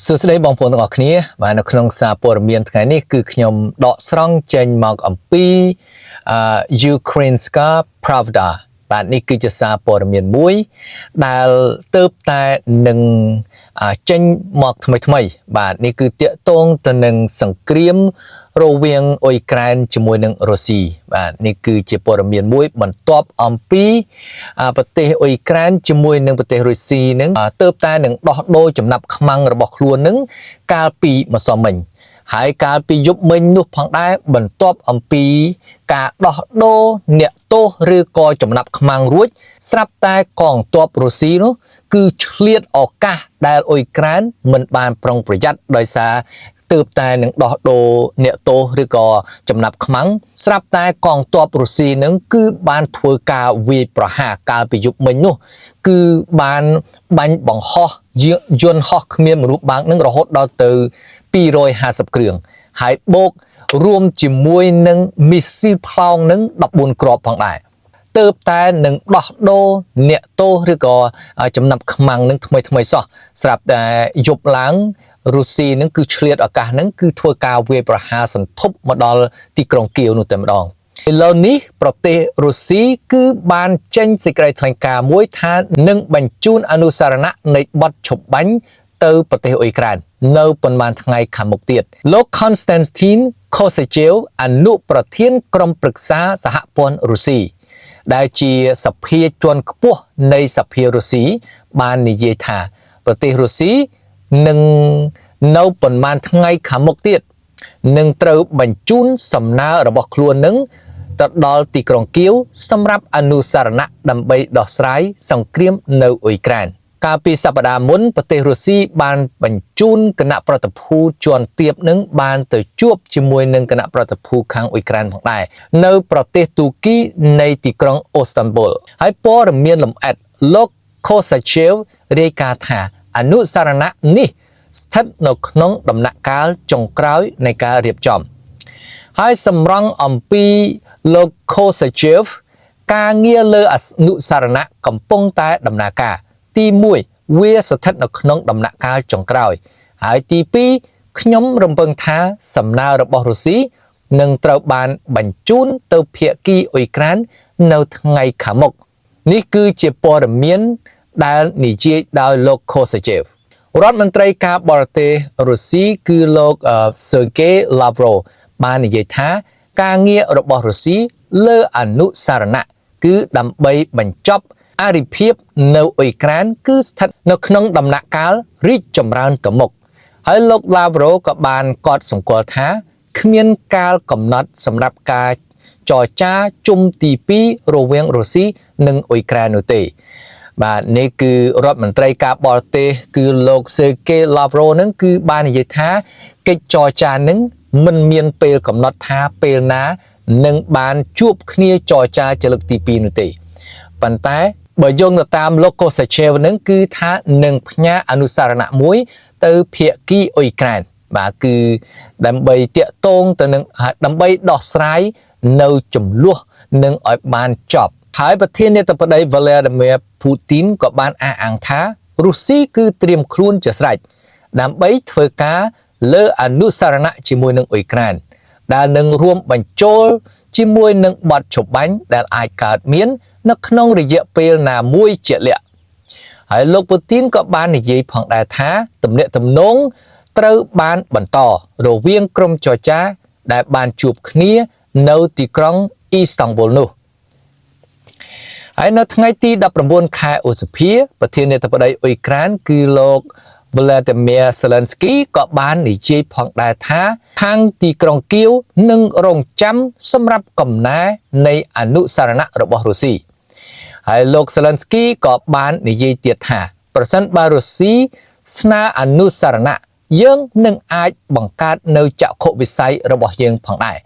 សួស្តីបងប្អូនទាំងអស់គ្នាបាទនៅក្នុងសារព័ត៌មានថ្ងៃនេះគឺខ្ញុំដកស្រង់ចេញមកអំពីUkrainska Pravda បាទនេះគឺជាសារព័ត៌មានមួយដែលទើបតែនឹងចេញមកថ្មីបាទនេះគឺតាក់ទងទៅនឹងសង្គ្រាមរវាងអ៊ុយក្រែនជាមួយនឹងរុស្ស៊ីបាទនេះគឺជាព័ត៌មានមួយបន្ទាប់អំពីប្រទេសអ៊ុយក្រែនជាមួយនឹងប្រទេសរុស្ស៊ីនឹងទើបតែនឹងដោះដូរចំណាប់ខ្មាំងរបស់ខ្លួននឹងកាលពីម្សិលមិញហើយកាលពីយប់មិញនោះផងដែរបន្ទាប់អំពីការដោះដូរអ្នកទោសឬក៏ចំណាប់ខ្មាំងរួចស្រាប់តែកងទ័ពរុស្ស៊ីនោះគឺឆ្លៀតឱកាសដែលអ៊ុយក្រែនមិនបានប្រុងប្រយ័ត្នដោយសារទើបតែនឹងដោះដូរអ្នកទោសឬក៏ចំណាប់ខ្មាំងស្រាប់តែកងទ័ពរុស្ស៊ីនឹងគឺបានធ្វើការវាយប្រហារកាលពីយប់មិញនោះគឺបានបាញ់បង្ហោះយន្តហោះគ្មានមនុស្សបាំងនឹងរហូតដល់ទៅ250គ្រឿងហើយបូករួមជាមួយនឹងមីស៊ីលផ្លោងនឹង14គ្រាប់ផងដែរទើបតែនឹងដោះដូរអ្នកទោសឬក៏ចំណាប់ខ្មាំងនឹងថ្មីសោះស្រាប់តែយប់ឡើងរុស្ស៊ីនឹងគឺឆ្លៀតឱកាសនឹងគឺធ្វើការវាយប្រហារសន្ធប់មកដល់ទីក្រុងគៀវនោះតែម្ដងឥឡូវនេះប្រទេសរុស្ស៊ីគឺបានចេញសេចក្តីថ្លែងការណ៍មួយថានឹងបញ្ជូនអនុស្សរណៈនៃបទឈប់បាញ់ទៅប្រទេសអ៊ុយក្រែននៅប៉ុន្មានថ្ងៃខាងមុខទៀតលោក Konstantin Kosachev អនុប្រធានក្រុមប្រឹក្សាសហព័ន្ធរុស្ស៊ីដែលជាសភាជាន់ខ្ពស់នៃសភារុស្ស៊ីបាននិយាយថាប្រទេសរុស្ស៊ីនឹងនៅប៉ុន្មានថ្ងៃខាងមុខទៀតនឹងត្រូវបញ្ជូនសំណើរបស់ខ្លួននឹងទៅដល់ទីក្រុងគៀវសម្រាប់អនុស្សរណៈដើម្បីដោះស្រាយសង្គ្រាមនៅអ៊ុយក្រែនកាលពីសប្តាហ៍មុនប្រទេសរុស្ស៊ីបានបញ្ជូនគណៈប្រតិភូជាន់ទាបនឹងបានទៅជួបជាមួយនឹងគណៈប្រតិភូខាងអ៊ុយក្រែនផងដែរនៅប្រទេសទូគីនៃទីក្រុងអូស្តានប៊ុលហើយព័ត៌មានលម្អិតលោក Kosachev រាយការណ៍ថាអនុស្សរណៈនេះស្ថិតនៅក្នុងដំណាក់កាលចុងក្រោយនៃការរៀបចំហើយសម្រង់អំពីលោក Kosachev ការងារលើអនុស្សរណៈកំពុងតែដំណើរការទី1វាស្ថិតនៅក្នុងដំណាក់កាលចុងក្រោយហើយទី2ខ្ញុំរំពឹងថាសំណើរបស់រុស្ស៊ីនឹងត្រូវបានបញ្ជូនទៅភាគីអ៊ុយក្រែននៅថ្ងៃខាងមុខនេះគឺជាព័ត៌មានដែលនិយាយដោយលោក Kosachev រដ្ឋមន្ត្រីការបរទេសរុស្ស៊ីគឺលោក Sergei Lavrov បាននិយាយថាការងាររបស់រុស្ស៊ីលើអនុស្សរណៈគឺដើម្បីបញ្ចប់អរិភាពនៅអ៊ុយក្រែនគឺស្ថិតនៅក្នុងដំណាក់កាលរីកចម្រើនទៅមុខហើយលោក Lavrov ក៏បានកត់សម្គាល់ថាគ្មានកាលកំណត់សម្រាប់ការចរចាជុំទី2រវាងរុស្ស៊ីនិងអ៊ុយក្រែននោះទេបាទនេះគឺរដ្ឋមន្ត្រីការបរទេសគឺលោក Sergei Lavrov នឹងគឺបាននិយាយថាកិច្ចចរចានឹងមិនមានពេលកំណត់ថាពេលណានឹងបានជួបគ្នាចរចាជាលើកទី2នោះទេប៉ុន្តែបើយោងទៅតាមលោក Kosachev នឹងគឺថានឹងផ្ញើអនុស្សរណៈមួយទៅភាគីអ៊ុយក្រែនបាទគឺដើម្បីតាក់ទងទៅនឹងដើម្បីដោះស្រាយនៅចំនួននឹងឲ្យបានចប់ហើយប្រធានាធិបតី Vladimir Putin ក៏បានអះអាងថារុស្ស៊ីគឺត្រៀមខ្លួនជាស្រេចដើម្បីធ្វើការលើអនុស្សរណៈជាមួយនឹងអ៊ុយក្រែនដែលនឹងរួមបញ្ចូលជាមួយនឹងបទឈប់បាញ់ដែលអាចកើតមាននៅក្នុងរយៈពេលណាមួយជាក់លាក់ហើយលោកពូទីនក៏បាននិយាយផងដែរថាទំនាក់ទំនងត្រូវបានបន្តរវាងក្រុមចរចាដែលបានជួបគ្នានៅទីក្រុងអ៊ីស្តង់ប៊ុលនោះហើយនៅថ្ងៃទី19ខែឧសភាប្រធានាធិបតីអ៊ុយក្រែនគឺលោក Vladimir Zelensky ក៏បាននិយាយផងដែរថាខាងទីក្រុងគៀវនឹងរងចាំសម្រាប់កំណែនៃអនុស្សរណៈរបស់រុស្ស៊ីហើយលោក Zelensky ក៏បាននិយាយទៀតថាប្រសិនបើរុស្ស៊ីស្នើអនុស្សរណៈយើងនឹងអាចបង្កើតនៅចក្ខុវិស័យរបស់យើងផងដែរ